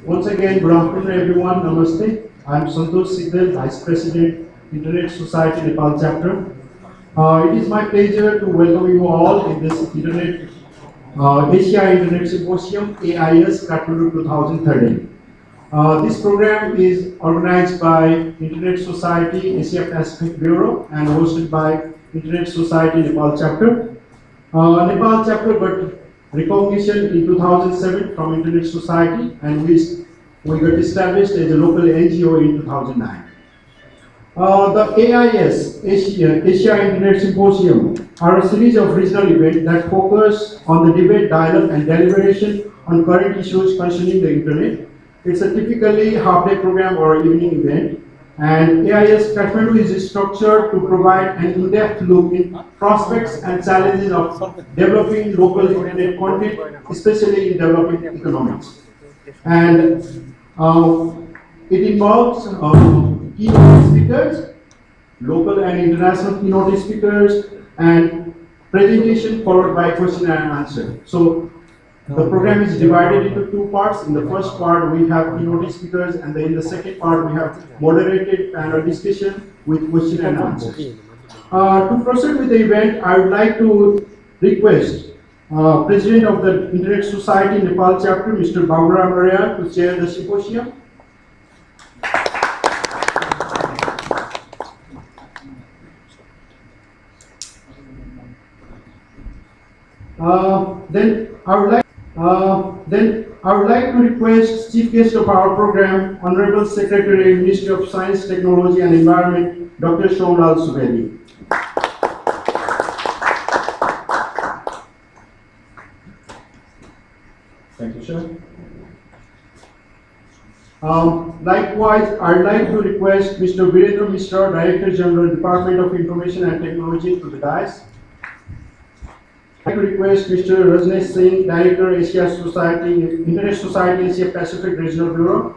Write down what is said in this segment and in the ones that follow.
Once again, good afternoon everyone. Namaste. I'm Santosh Sigdel, Vice President, Internet Society Nepal Chapter. It is my pleasure to welcome you all in this Asia Internet Symposium AIS Kathmandu 2013. This program is organized by Internet Society Asia Pacific Bureau and hosted by Internet Society Nepal Chapter. Nepal Chapter got recognition in 2007 from Internet Society, and we got established as a local NGO in 2009. The AIS Asia Internet Symposium are a series of regional events that focus on the debate, dialogue, and deliberation on current issues concerning the Internet. It's a typically half-day program or evening event, and AIS Kathmandu is structured to provide an in-depth look in prospects and challenges of developing local Internet content, especially in developing economies. And it involves keynote speakers, local and international keynote speakers, and presentation followed by question and answer. So the program is divided into two parts. In the first part, we have keynote speakers, and then in the second part, we have moderated panel discussion with question and answers. To proceed with the event, I would like to request President of the Internet Society Nepal Chapter, Mr. Babu Aryal, to chair the symposium. Then I would like to request Chief Guest of our program, Honorable Secretary, Ministry of Science, Technology and Environment, Dr. Somlal Subedi. Thank you, sir. Likewise, I'd like to request Mr. Birendra Mishra, Director General, Department of Information and Technology, to the dais. I'd like to request Mr. Rajnesh Singh, Director, Internet Society Asia Pacific Regional Bureau,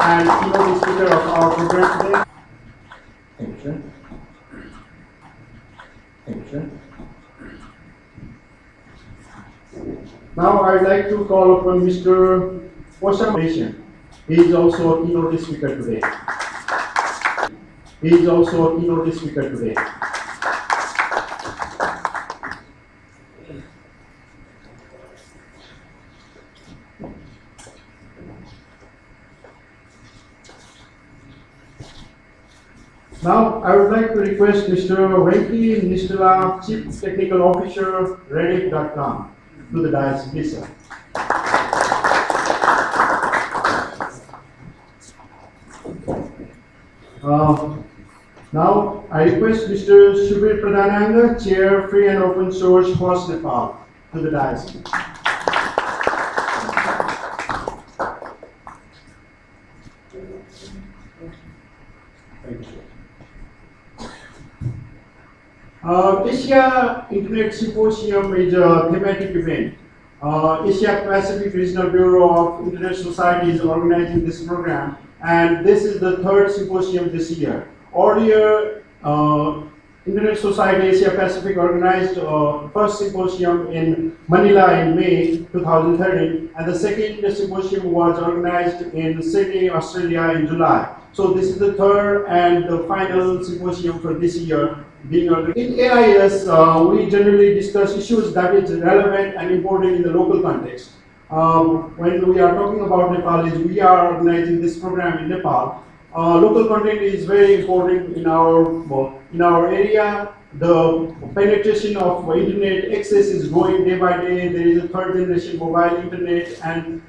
and keynote speaker of our program today. Thank you, sir. Thank you, sir. Now I'd like to call upon Mr. Osam. He is also a keynote speaker today. Now, I would like to request Mr. Venki Nistala, Chief Technical Officer, Reddit.com, to the dais, please, sir. Now, I request Mr. Subir Pradhananga, Chair, Free and Open Source, FOSS Nepal, to the dais. Thank you. Asia Internet Symposium is a thematic event. Asia Pacific Regional Bureau of Internet Society is organizing this program, and this is the third symposium this year. Earlier, Internet Society Asia Pacific organized first symposium in Manila in May 2013, and the second symposium was organized in Sydney, Australia in July. So this is the third and the final symposium for this year. In AIS, we generally discuss issues that is relevant and important in the local context. When we are talking about Nepalis, we are organizing this program in Nepal. Local content is very important in our area. The penetration of internet access is growing day by day. There is a third generation mobile internet, and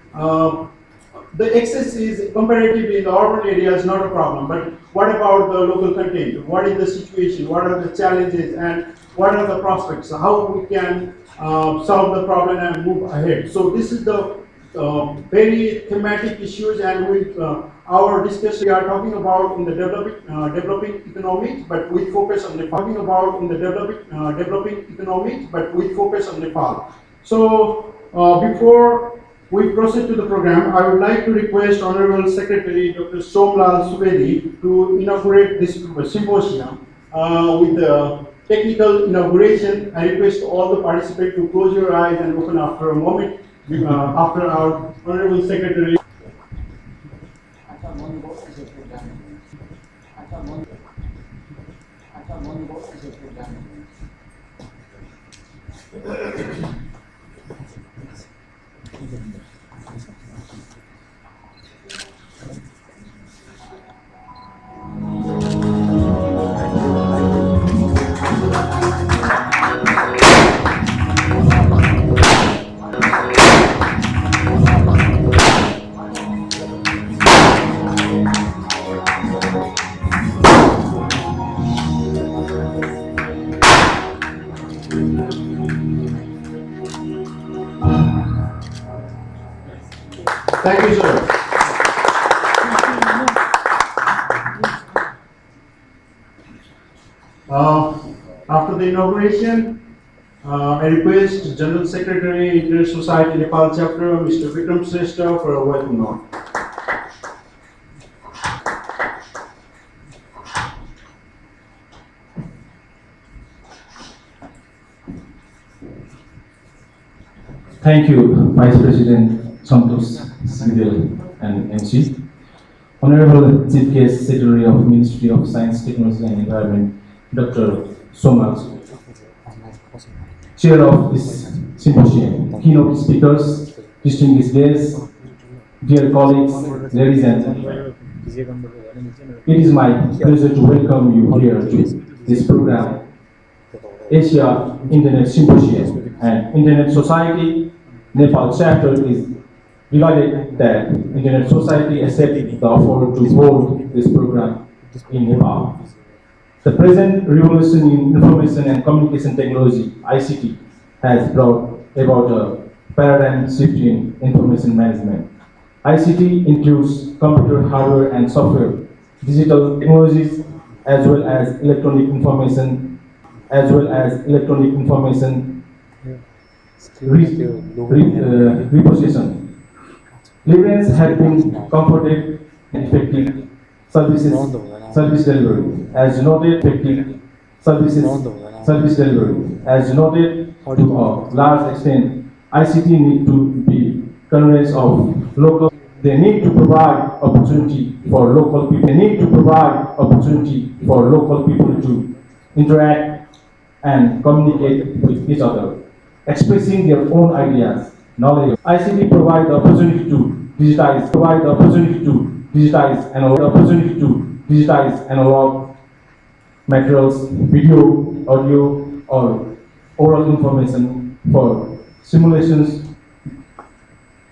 the access is comparatively in the urban areas not a problem. But what about the local content? What is the situation? What are the challenges, and what are the prospects? How we can solve the problem and move ahead? So this is the very thematic issues, and with our discussion, we are talking about in the developing economies, but we focus on Nepal. Talking about in the developing economies, but we focus on Nepal. So before we proceed to the program, I would like to request Honorable Secretary Dr. Somlal Subedi to inaugurate this symposium with the technical inauguration. I request all the participants to close your eyes and open after a moment after our Honorable Secretary. Thank you, sir. After the inauguration, I request General Secretary, Internet Society Nepal Chapter, Mr. Bikram Shrestha, for a welcome note. Thank you, Vice President Santosh, Sigdel, and MC. Honorable Chief Guest Secretary of Ministry of Science, Technology and Environment, Dr. Kumar, Chair of this Symposium, keynote speakers, distinguished guests, dear colleagues, ladies and gentlemen. It is my pleasure to welcome you here to this program, Asia Internet Symposium, and Internet Society Nepal chapter is delighted that Internet Society accepted the offer to hold this program in Nepal. The present revolution in information and communication technology, ICT, has brought about a paradigm shift in information management. ICT includes computer hardware and software, digital technologies, as well as electronic information, reposition. Librarians have been comforted and effective service delivery, as noted, effective service delivery, as noted to a large extent. ICT need to be conveyance of local. They need to provide opportunity for local people. They need to provide opportunity for local people to interact and communicate with each other, expressing their own ideas, knowledge. ICT provide the opportunity to digitize analog materials, video, audio, or oral information for simulations,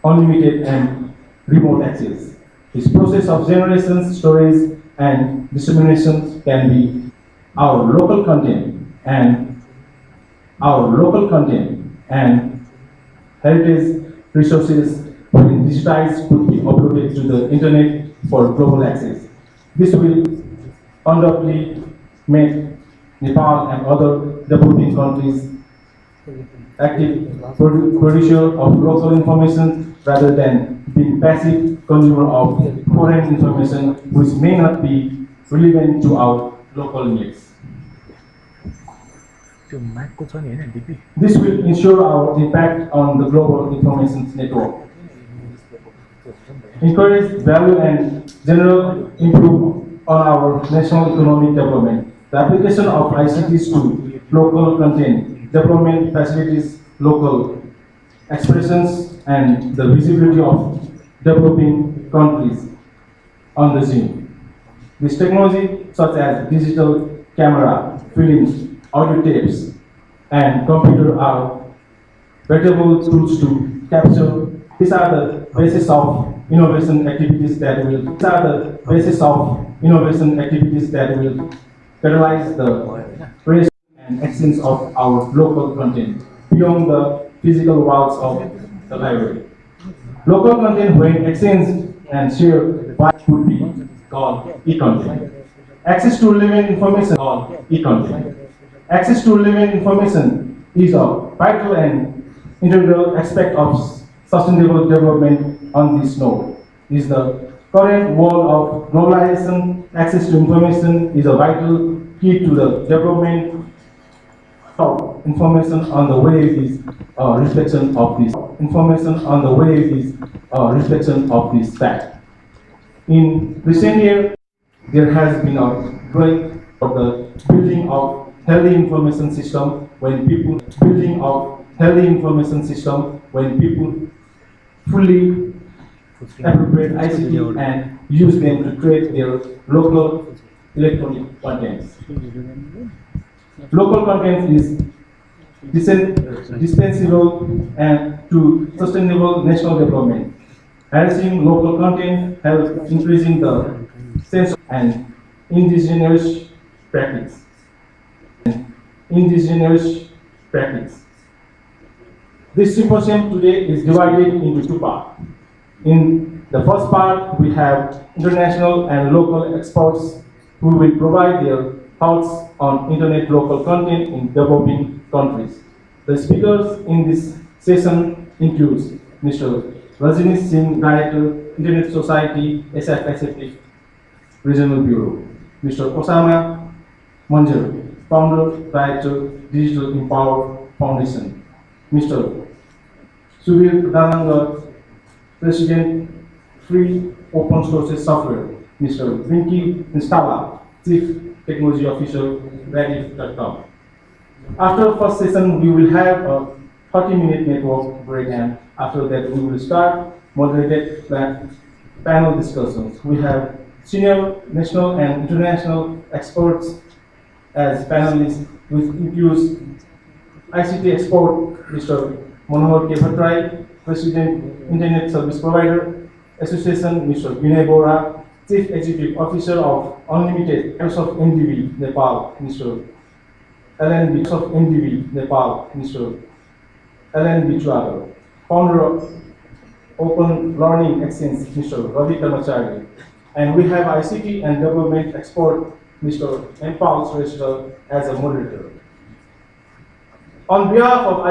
unlimited and remote access. This process of generation, storage, and dissemination can be our local content and heritage resources when digitized could be uploaded to the internet for global access. This will undoubtedly make Nepal and other developing countries active producer of local information rather than being passive consumer of foreign information which may not be relevant to our local needs. This will ensure our impact on the global information network, encourage value and general improve on our national economic development. The application of ICTs to local content, development facilities, local expressions, and the visibility of developing countries on the scene. This technology, such as digital camera, films, audio tapes, and computer are valuable tools to capture. These are the basis of innovation activities that will catalyze the creation and exchange of our local content beyond the physical walls of the library. Local content, when exchanged and shared, would be called e-content. Access to relevant information called e-content. Access to relevant information is a vital and integral aspect of sustainable development on this node. Is the current world of globalization, access to information is a vital key to the development of information on the way is a reflection of this. information on the web is a reflection of this fact. In recent years, there has been a growing of the building of healthy information system when people fully appropriate ICT and use them to create their local electronic contents. Local content is dispensable and to sustainable national development. Harnessing local content helps increasing the sense and indigenous practice. This symposium today is divided into two parts. In the first part, we have international and local experts who will provide their thoughts on internet local content in developing countries. The speakers in this session include Mr. Rajnesh Singh, Director, Internet Society, Asia Pacific Regional Bureau; Mr. Osama Manjur, Founder, Director, Digital Empower Foundation; Mr. Subir Dalanga, President, Free Open Sources Software; Mr. Vinky Installa, Chief Technology Officer, Reddit.com. After first session, we will have a 30-minute network break, and after that, we will start moderated panel discussions. We have senior national and international experts as panelists, which includes ICT expert Mr. Manohar K. Bhattrai, President, Internet Service Provider Association, Mr. Vinay Bora, Chief Executive Officer of Unlimited AIS of NDV, Nepal, Mr. Alan of NDV, Nepal, Mr. Alan Bichwala, Founder of Open Learning Exchange, Mr. Ravi Karmachari, and we have ICT and Development Expert, Mr. Nepal Shrestha, as a moderator. On behalf of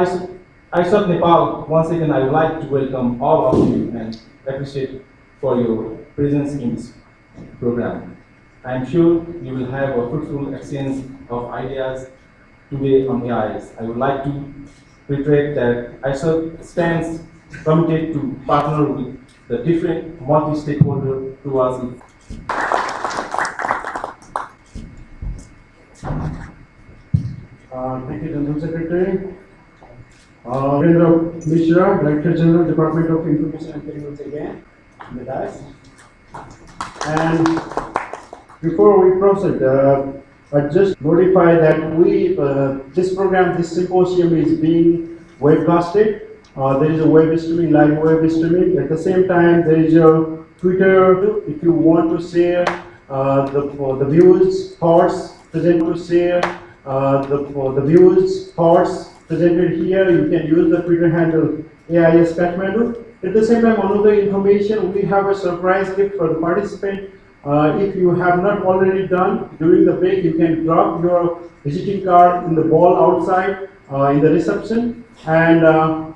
AIS of Nepal, once again, I would like to welcome all of you and appreciate for your presence in this program. I am sure you will have a fruitful exchange of ideas today on AIS. I would like to reiterate that AIS stands committed to partner with the different multi-stakeholders towards it. Thank you, General Secretary. Birendra Mishra, Director General, Department of Information and Technology again, with us. And before we proceed, I just notify that this symposium is being webcasted. There is a web streaming, live web streaming. At the same time, there is a Twitter. If you want to share the views, thoughts presented here, you can use the Twitter handle AIS Kathmandu. At the same time, another information, we have a surprise gift for the participant. If you have not already done, during the break, you can drop your visiting card in the ball outside in the reception, and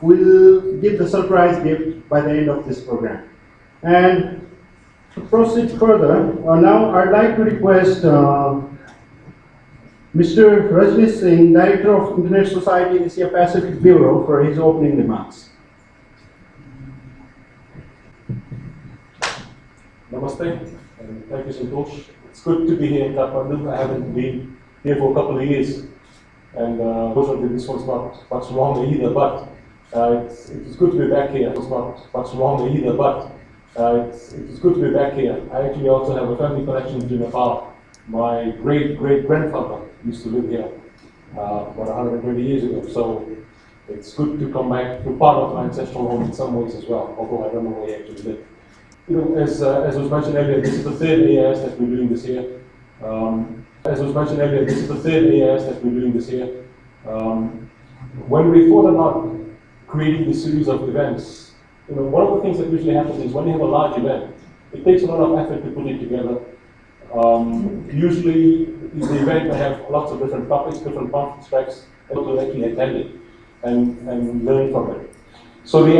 we'll give the surprise gift by the end of this program. And to proceed further, now I'd like to request Mr. Rajnesh Singh, Director of Internet Society Asia Pacific Bureau, for his opening remarks. Namaste, and thank you, Santosh. It's good to be here in Kathmandu. I haven't been here for a couple of years, and unfortunately this one's not much longer either, but it's good to be back here. It's not much longer either, but it's good to be back here. I actually also have a family connection to Nepal. My great-great-grandfather used to live here about 120 years ago, so it's good to come back to part of my ancestral home in some ways as well, although I don't know where he actually lived. You know, as was mentioned earlier, this is the third AIS that we're doing this year. When we thought about creating this series of events, you know, one of the things that usually happens is when you have a large event, it takes a lot of effort to put it together. Usually, the event will have lots of different topics, different conference tracks, and people actually attend it and learn from it. So the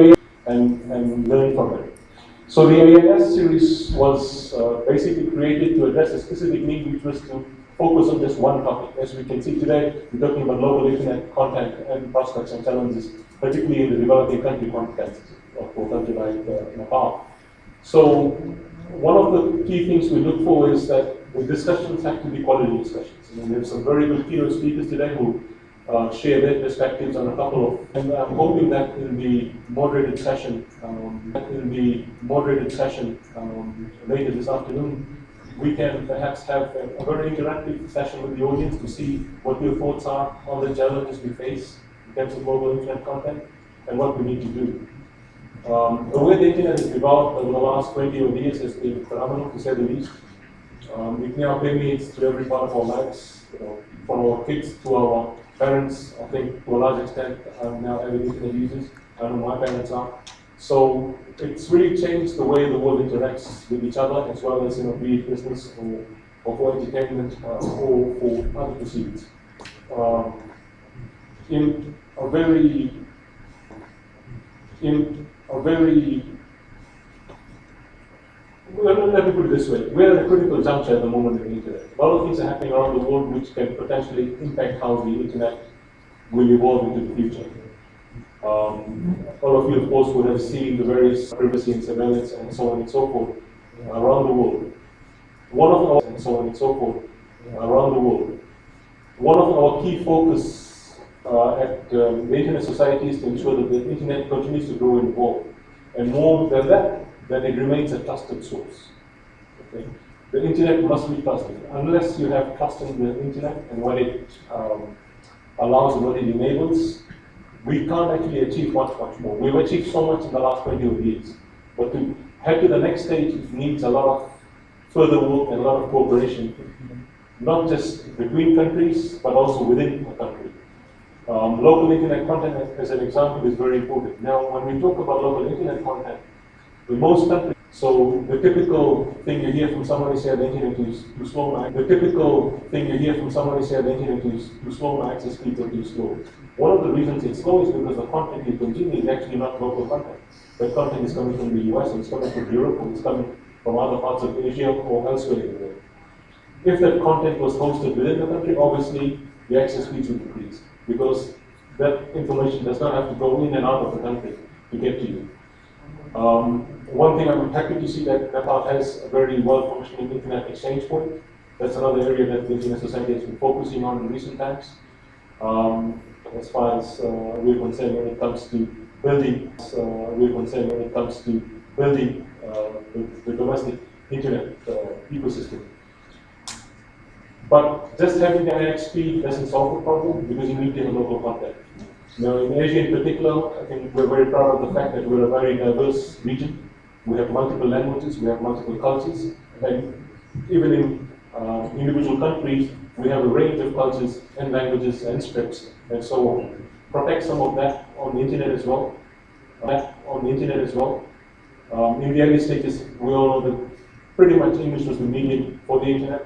AIS series was basically created to address a specific need, which was to focus on just one topic. As we can see today, we're talking about global internet content and prospects and challenges. particularly in the developing country context for a country like Nepal. So one of the key things we look for is that the discussions have to be quality discussions. I mean, there's some very good keynote speakers today who share their perspectives on a couple of, and I'm hoping that in the moderated session, later this afternoon, we can perhaps have a very interactive session with the audience to see what your thoughts are on the challenges we face in terms of global internet content and what we need to do. The way the internet has developed over the last 20 odd years has been phenomenal, to say the least. It now permeates through every part of our lives, from our kids to our parents. I think to a large extent are now avid internet users. I know my parents are. So it's really changed the way the world interacts with each other, as well as be it business or for entertainment or for other pursuits. In a very let me put it this way. We're at a critical juncture at the moment in the internet. A lot of things are happening around the world which can potentially impact how the internet will evolve into the future. All of you, of course, would have seen the various privacy and surveillance and so on and so forth around the world. One of our key focus at the Internet Society is to ensure that the internet continues to grow and evolve. And more than that, that it remains a trusted source. Okay? The internet must be trusted. Unless you have trust in the internet and what it allows and what it enables, we can't actually achieve much more. We've achieved so much in the last 20 odd years. But to head to the next stage, it needs a lot of further work and a lot of cooperation, not just between countries, but also within a country. Local internet content, as an example, is very important. Now, when we talk about local internet content, in most countries, so the typical thing you hear from someone is that the internet is too slow. The typical thing you hear from someone is that the internet is too slow, my access speeds are too slow. One of the reasons it's slow is because the content you consume is actually not local content. The content is coming from the US, or it's coming from Europe, or it's coming from other parts of Asia or elsewhere in the world. If that content was hosted within the country, obviously the access speeds would decrease, because that information does not have to go in and out of the country to get to you. One thing I'm happy to see that Nepal has a very well-functioning internet exchange point. That's another area that the Internet Society has been focusing on in recent times. As far as we're concerned when it comes to building, the domestic internet ecosystem. But just having the IXP doesn't solve the problem, because you need to have local content. Now, in Asia in particular, I think we're very proud of the fact that we're a very diverse region. We have multiple languages, we have multiple cultures, and even in individual countries, we have a range of cultures and languages and scripts and so on. Protect some of that on the internet as well. In the early stages, we all know that pretty much English was the medium for the internet.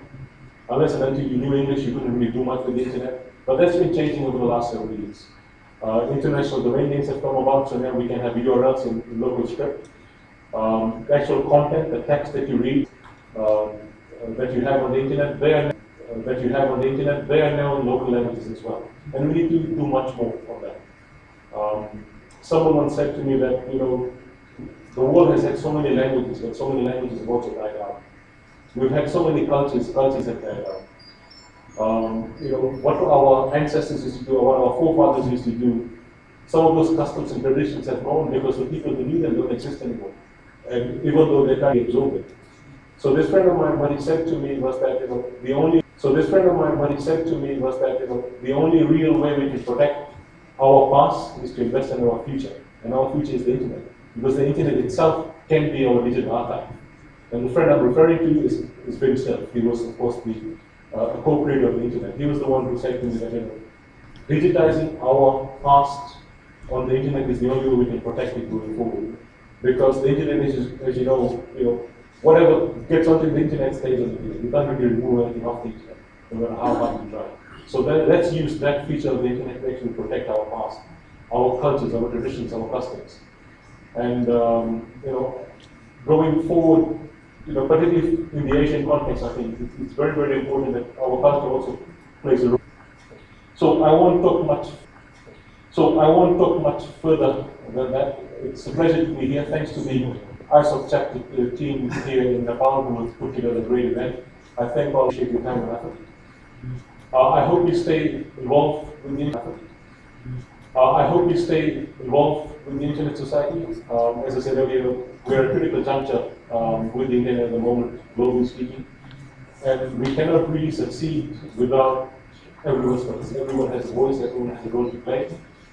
Unless and until you knew English, you couldn't really do much with the internet. But that's been changing over the last several years. International domain names have come about, so now we can have URLs in local script. The actual content, the text that you read, that you have on the internet, they are now in local languages as well. And we need to do much more on that. Someone once said to me that, the world has had so many languages, but so many languages have also died out. We've had so many cultures have died out. What our ancestors used to do, or what our forefathers used to do, some of those customs and traditions have gone because the people who knew them don't exist anymore. And even though they can't absorb it. So this friend of mine, what he said to me was that, the only real way we can protect our past is to invest in our future. And our future is the internet. Because the internet itself can be our digital archive. And the friend I'm referring to is himself. He was, of course, a co-creator of the internet. He was the one who said to me that, digitizing our past on the internet is the only way we can protect it going forward. Because the internet is, as you know, whatever gets onto the internet stays on the internet. You can't really remove anything off the internet, no matter how hard you try. So let's use that feature of the internet to actually protect our past, our cultures, our traditions, our customs. And going forward, particularly in the Asian context, I think it's very, very important that our culture also plays a role. So I won't talk much. So I won't talk much further than that. It's a pleasure to be here. Thanks to the AIS Chapter team here in Nepal who have put together a great event. I thank all of you for your time and effort. I hope you stay involved with the Internet Society. As I said earlier, we're at a critical juncture with the Internet at the moment, globally speaking. And we cannot really succeed without everyone's voice. Everyone has a voice, everyone has a role to play.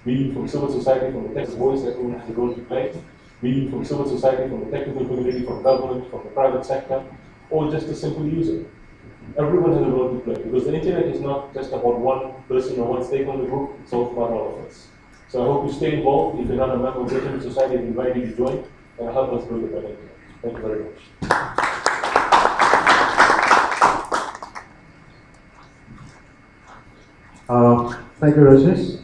Be from civil society, from the technical voice, everyone has a role to play. Be from civil society, from the technical community, from government, from the private sector, or just a simple user. Everyone has a role to play because the internet is not just about one person or one stakeholder group, it's all about all of us. So I hope you stay involved. If you're not a member of the Internet Society, I invite you to join and help us build a better internet. Thank you very much. Thank you, Rajnesh.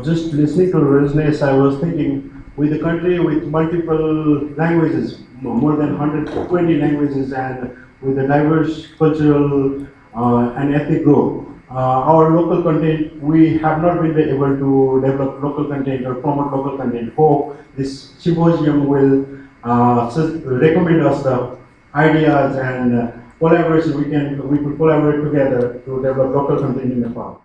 Just listening to Rajnesh, I was thinking, with a country with multiple languages, more than 120 languages, and with a diverse cultural and ethnic group, our local content, we have not been able to develop local content or promote local content. Hope this symposium will recommend us the ideas and collaboration we could collaborate together to develop local content in Nepal.